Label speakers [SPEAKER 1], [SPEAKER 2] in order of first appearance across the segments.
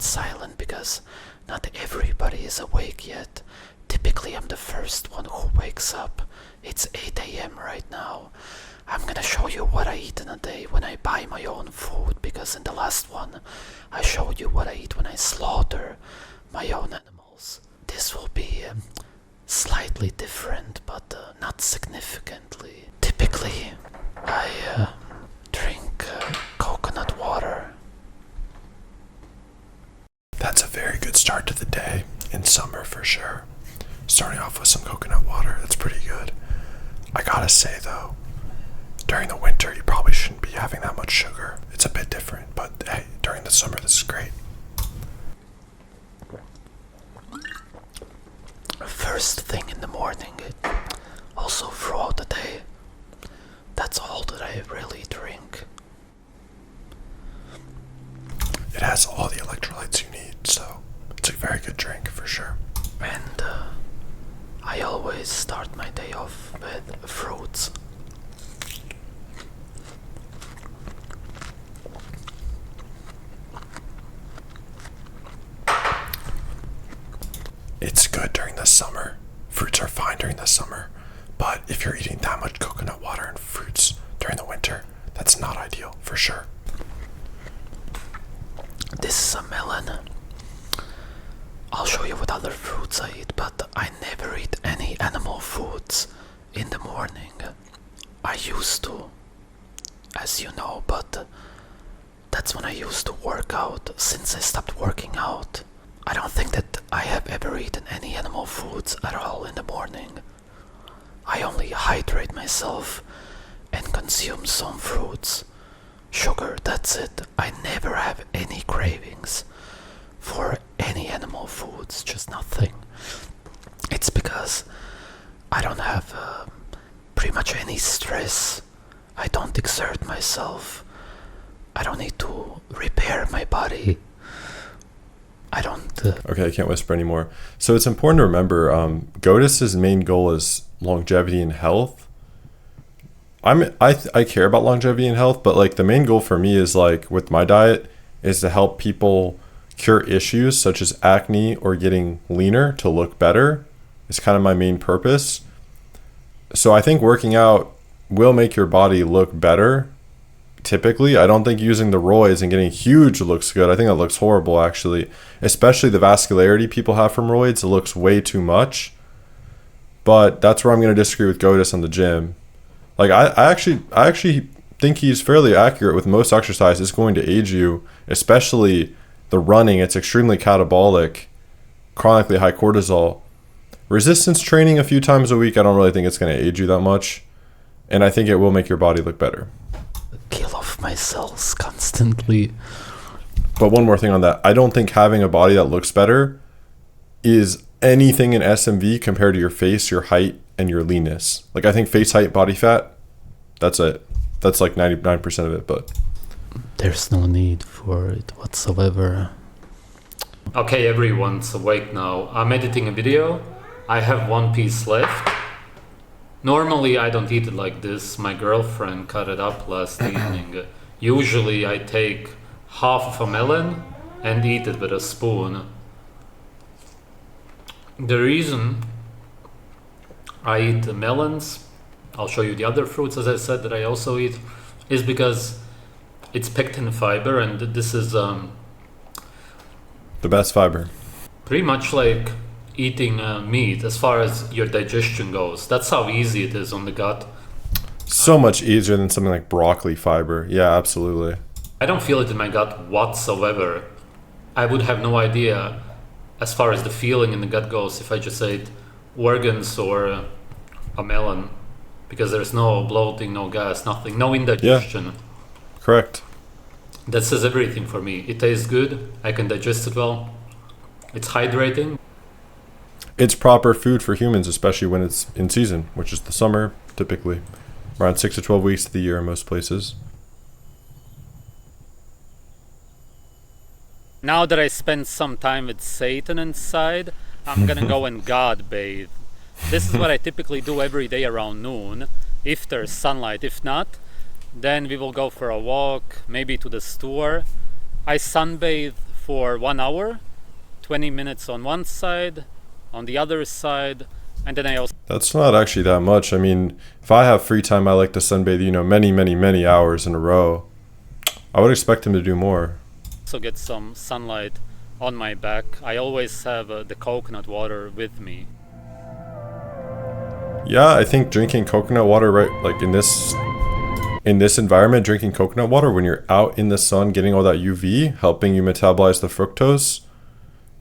[SPEAKER 1] bit silent because not everybody is awake yet. Typically I'm the first one who wakes up. It's 8 a.m. right now. I'm gonna show you what I eat in a day when I buy my own food, because in the last one I showed you what I eat when I slaughter my own animals. This will be slightly different, but not significantly. Typically I drink coconut water.
[SPEAKER 2] That's a very good start to the day in summer for sure. Starting off with some coconut water, that's pretty good. I gotta say though, during the winter you probably shouldn't be having that much sugar. It's a bit different, but hey, during the summer this is great.
[SPEAKER 1] First thing in the morning, also throughout the day. That's all that I really drink.
[SPEAKER 2] It has all the electrolytes you need, so it's a very good drink for sure.
[SPEAKER 1] And I always start my day off with fruits.
[SPEAKER 2] It's good during the summer. Fruits are fine during the summer, but if you're eating that much coconut water and fruits during the winter, that's not ideal for sure.
[SPEAKER 1] This is a melon. I'll show you what other fruits I eat, but I never eat any animal foods in the morning. I used to, as you know, but that's when I used to work out. Since I stopped working out, I don't think that I have ever eaten any animal foods at all in the morning. I only hydrate myself and consume some fruits. Sugar, that's it. I never have any cravings for any animal foods, just nothing. It's because I don't have pretty much any stress. I don't exert myself. I don't need to repair my body. I don't...
[SPEAKER 3] Okay, I can't whisper anymore. So it's important to remember, Goatis' main goal is longevity and health. I care about longevity and health, but like the main goal for me is like with my diet is to help people cure issues such as acne or getting leaner to look better. It's kind of my main purpose. So I think working out will make your body look better. Typically, I don't think using the roids and getting huge looks good. I think that looks horrible actually, especially the vascularity people have from roids. It looks way too much. But that's where I'm going to disagree with Goatis on the gym. Like I actually think he's fairly accurate with most exercise. It's going to age you, especially the running. It's extremely catabolic, chronically high cortisol. Resistance training a few times a week, I don't really think it's going to age you that much. And I think it will make your body look better.
[SPEAKER 1] Kill off my cells constantly.
[SPEAKER 3] But one more thing on that. I don't think having a body that looks better is anything in SMV compared to your face, your height, and your leanness. Like I think face height, body fat, that's it. That's like 99% of it, but
[SPEAKER 1] there's no need for it whatsoever.
[SPEAKER 4] Okay, everyone's awake now. I'm editing a video. I have one piece left. Normally I don't eat it like this. My girlfriend cut it up last evening. Usually I take half of a melon and eat it with a spoon. The reason I eat the melons, I'll show you the other fruits as I said that I also eat, is because it's pectin fiber, and this is
[SPEAKER 3] the best fiber.
[SPEAKER 4] Pretty much like eating meat as far as your digestion goes. That's how easy it is on the gut.
[SPEAKER 3] So much easier than something like broccoli fiber. Yeah, absolutely.
[SPEAKER 4] I don't feel it in my gut whatsoever. I would have no idea as far as the feeling in the gut goes if I just ate organs or a melon, because there's no bloating, no gas, nothing, no indigestion.
[SPEAKER 3] Yeah, correct.
[SPEAKER 4] That says everything for me. It tastes good, I can digest it well, it's hydrating.
[SPEAKER 3] It's proper food for humans, especially when it's in season, which is the summer, typically around 6 to 12 weeks of the year in most places.
[SPEAKER 4] Now that I spent some time with Satan inside, I'm gonna go and God bathe. This is what I typically do every day around noon, if there's sunlight. If not, then we will go for a walk, maybe to the store. I sunbathe for 1 hour, 20 minutes on one side, on the other side, and then I also
[SPEAKER 3] That's not actually that much. I mean, if I have free time, I like to sunbathe, many hours in a row. I would expect him to do more.
[SPEAKER 4] get some sunlight on my back. I always have the coconut water with me.
[SPEAKER 3] Yeah, I think drinking coconut water, right, like in this environment, drinking coconut water when you're out in the sun, getting all that UV, helping you metabolize the fructose,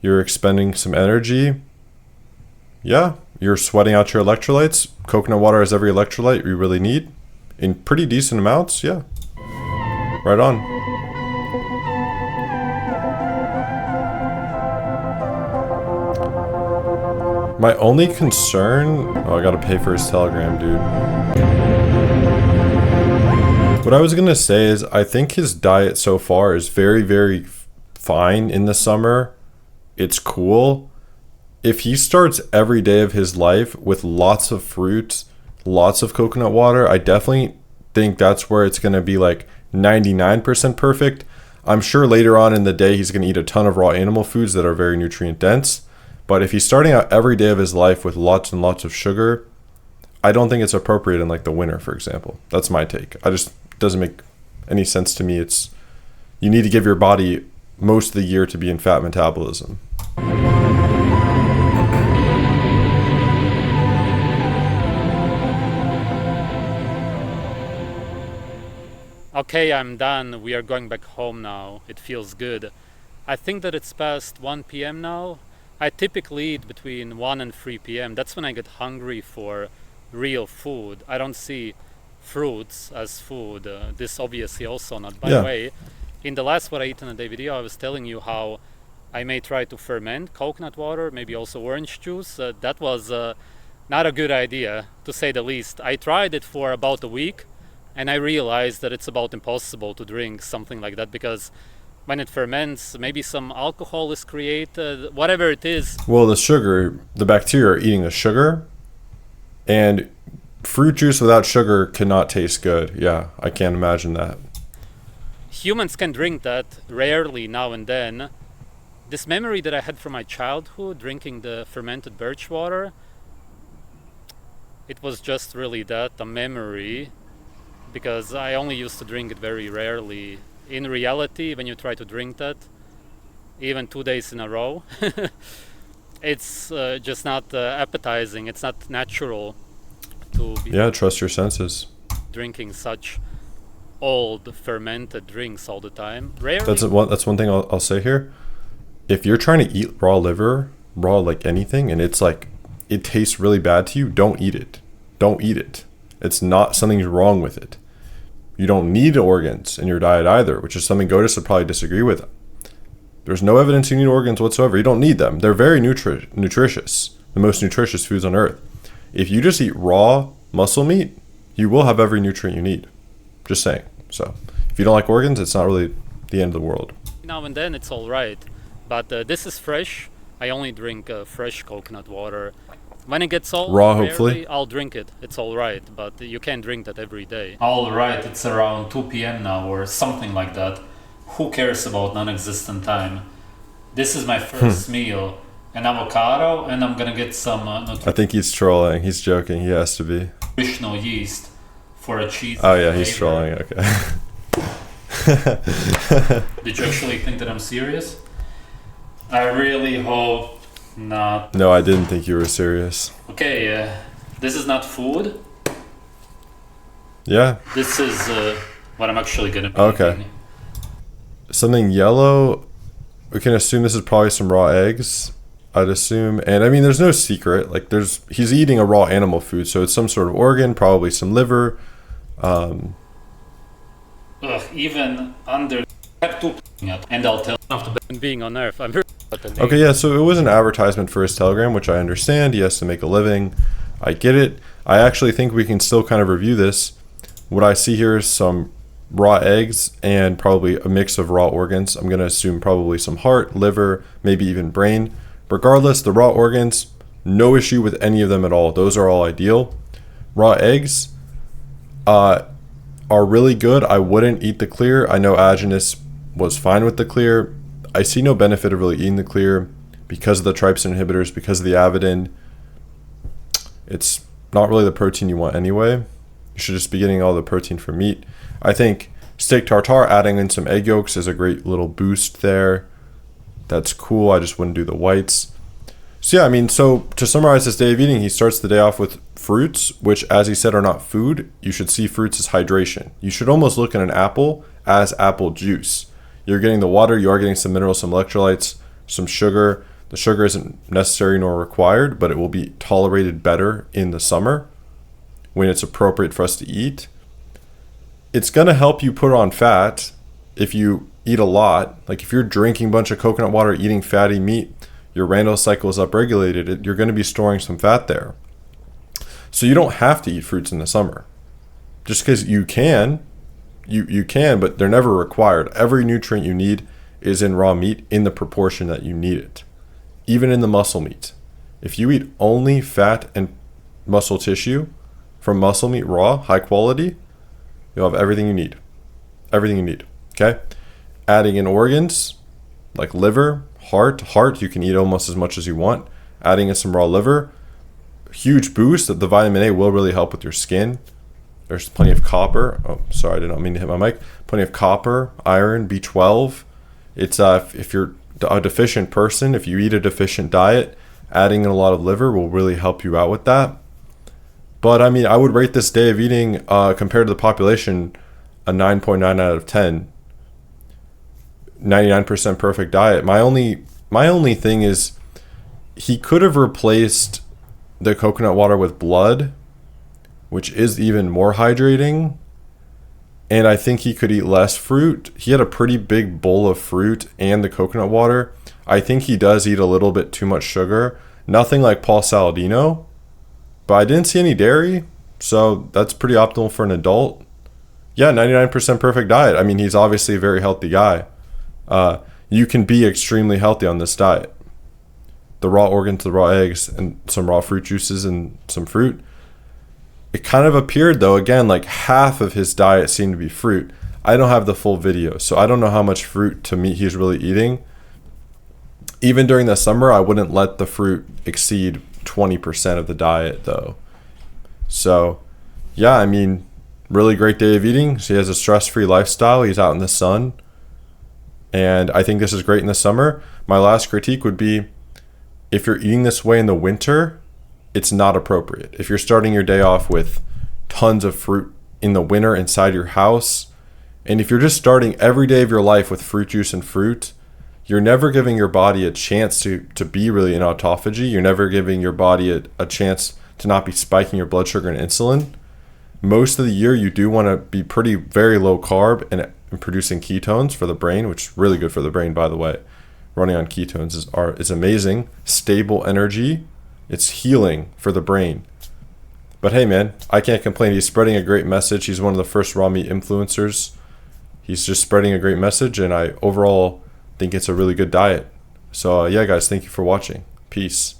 [SPEAKER 3] you're expending some energy. Yeah, you're sweating out your electrolytes. Coconut water has every electrolyte you really need in pretty decent amounts. Yeah, right on. My only concern... Oh, I gotta pay for his Telegram, dude. What I was gonna say is, I think his diet so far is very, very fine in the summer. It's cool. If he starts every day of his life with lots of fruit, lots of coconut water, I definitely think that's where it's gonna be like 99% perfect. I'm sure later on in the day he's gonna eat a ton of raw animal foods that are very nutrient dense. But if he's starting out every day of his life with lots and lots of sugar, I don't think it's appropriate in like the winter, for example. That's my take. Doesn't make any sense to me. You need to give your body most of the year to be in fat metabolism.
[SPEAKER 4] Okay, I'm done. We are going back home now. It feels good. I think that it's past 1 p.m. now. I typically eat between 1 and 3 p.m. That's when I get hungry for real food. I don't see fruits as food. This obviously also not. By the way, in the last What I Eat in a Day video, I was telling you how I may try to ferment coconut water, maybe also orange juice. That was not a good idea, to say the least. I tried it for about a week, and I realized that it's about impossible to drink something like that, because when it ferments, maybe some alcohol is created, whatever it is.
[SPEAKER 3] Well, the bacteria are eating the sugar, and fruit juice without sugar cannot taste good. Yeah, I can't imagine that.
[SPEAKER 4] Humans can drink that rarely now and then. This memory that I had from my childhood, drinking the fermented birch water, it was just really that, a memory, because I only used to drink it very rarely. In reality, when you try to drink that, even 2 days in a row, it's just not appetizing. It's not natural to be
[SPEAKER 3] trust your senses.
[SPEAKER 4] drinking such old fermented drinks all the time. Rarely.
[SPEAKER 3] That's one thing I'll say here. If you're trying to eat raw liver, raw like anything, and it's like it tastes really bad to you, don't eat it. Don't eat it. It's not, something's wrong with it. You don't need organs in your diet either, which is something Goatis would probably disagree with. There's no evidence you need organs whatsoever. You don't need them. They're very nutritious, the most nutritious foods on earth. If you just eat raw muscle meat, you will have every nutrient you need. Just saying. So if you don't like organs, it's not really the end of the world.
[SPEAKER 4] Now and then it's all right, but this is fresh. I only drink fresh coconut water. When it gets old,
[SPEAKER 3] raw, hopefully,
[SPEAKER 4] I'll drink it. It's all right, but you can't drink that every day. All right, it's around 2 p.m. now or something like that. Who cares about non-existent time? This is my first meal, an avocado, and I'm gonna get some
[SPEAKER 3] I think he's trolling. He's joking. He has to be.
[SPEAKER 4] nutritional yeast for a cheese.
[SPEAKER 3] Oh yeah, he's trolling. Okay.
[SPEAKER 4] Did you actually think that I'm serious? I really hope not.
[SPEAKER 3] No, I didn't think you were serious.
[SPEAKER 4] Okay, this is not food.
[SPEAKER 3] Yeah.
[SPEAKER 4] This is what I'm actually gonna be
[SPEAKER 3] eating. Something yellow. We can assume this is probably some raw eggs. I'd assume, and I mean, there's no secret. Like, he's eating a raw animal food, so it's some sort of organ, probably some liver.
[SPEAKER 4] Even under and I'll tell after being on Earth. I'm very
[SPEAKER 3] okay, yeah. So it was an advertisement for his Telegram, which I understand. He has to make a living. I get it. I actually think we can still kind of review this. What I see here is some raw eggs and probably a mix of raw organs. I'm going to assume probably some heart, liver, maybe even brain. Regardless, the raw organs, no issue with any of them at all. Those are all ideal. Raw eggs are really good. I wouldn't eat the clear. I know Agenus was fine with the clear. I see no benefit of really eating the clear because of the trypsin inhibitors, because of the avidin. It's not really the protein you want anyway. You should just be getting all the protein from meat. I think steak tartare, adding in some egg yolks is a great little boost there. That's cool. I just wouldn't do the whites. So yeah, I mean, so to summarize this day of eating, he starts the day off with fruits, which, as he said, are not food. You should see fruits as hydration. You should almost look at an apple as apple juice. You're getting the water, you are getting some minerals, some electrolytes, some sugar. The sugar isn't necessary nor required, but it will be tolerated better in the summer when it's appropriate for us to eat. It's going to help you put on fat if you eat a lot. Like if you're drinking a bunch of coconut water, eating fatty meat, your Randall cycle is upregulated, you're going to be storing some fat there. So you don't have to eat fruits in the summer. Just because you can, you can, but they're never required. Every nutrient you need is in raw meat in the proportion that you need it. Even in the muscle meat. If you eat only fat and muscle tissue from muscle meat raw, high quality, you'll have everything you need. Everything you need, okay? Adding in organs like liver, heart, you can eat almost as much as you want. Adding in some raw liver, huge boost. That the vitamin A will really help with your skin. There's plenty of copper. Oh, sorry, I did not mean to hit my mic. Plenty of copper, iron, B12. It's if you're a deficient person, if you eat a deficient diet, adding in a lot of liver will really help you out with that. But I mean, I would rate this day of eating compared to the population a 9.9 out of 10. 99% perfect diet. My only thing is he could have replaced the coconut water with blood, which is even more hydrating. And I think he could eat less fruit. He had a pretty big bowl of fruit and the coconut water. I think he does eat a little bit too much sugar. Nothing like Paul Saladino, but I didn't see any dairy, so that's pretty optimal for an adult. Yeah, 99% perfect diet. I mean, he's obviously a very healthy guy. You can be extremely healthy on this diet. The raw organs, the raw eggs, and some raw fruit juices and some fruit. It kind of appeared, though, again, like half of his diet seemed to be fruit. I don't have the full video, so I don't know how much fruit to meat he's really eating. Even during the summer, I wouldn't let the fruit exceed 20% of the diet, though. So, yeah, I mean, really great day of eating. So he has a stress-free lifestyle. He's out in the sun. And I think this is great in the summer. My last critique would be, if you're eating this way in the winter, it's not appropriate. If you're starting your day off with tons of fruit in the winter inside your house, and if you're just starting every day of your life with fruit juice and fruit, you're never giving your body a chance to be really in autophagy. You're never giving your body a chance to not be spiking your blood sugar and insulin. Most of the year, you do want to be very low carb and producing ketones for the brain, which is really good for the brain, by the way. Running on ketones is amazing. Stable energy. It's healing for the brain. But hey, man, I can't complain. He's spreading a great message. He's one of the first raw meat influencers. He's just spreading a great message, and I overall think it's a really good diet. So yeah, guys, thank you for watching. Peace.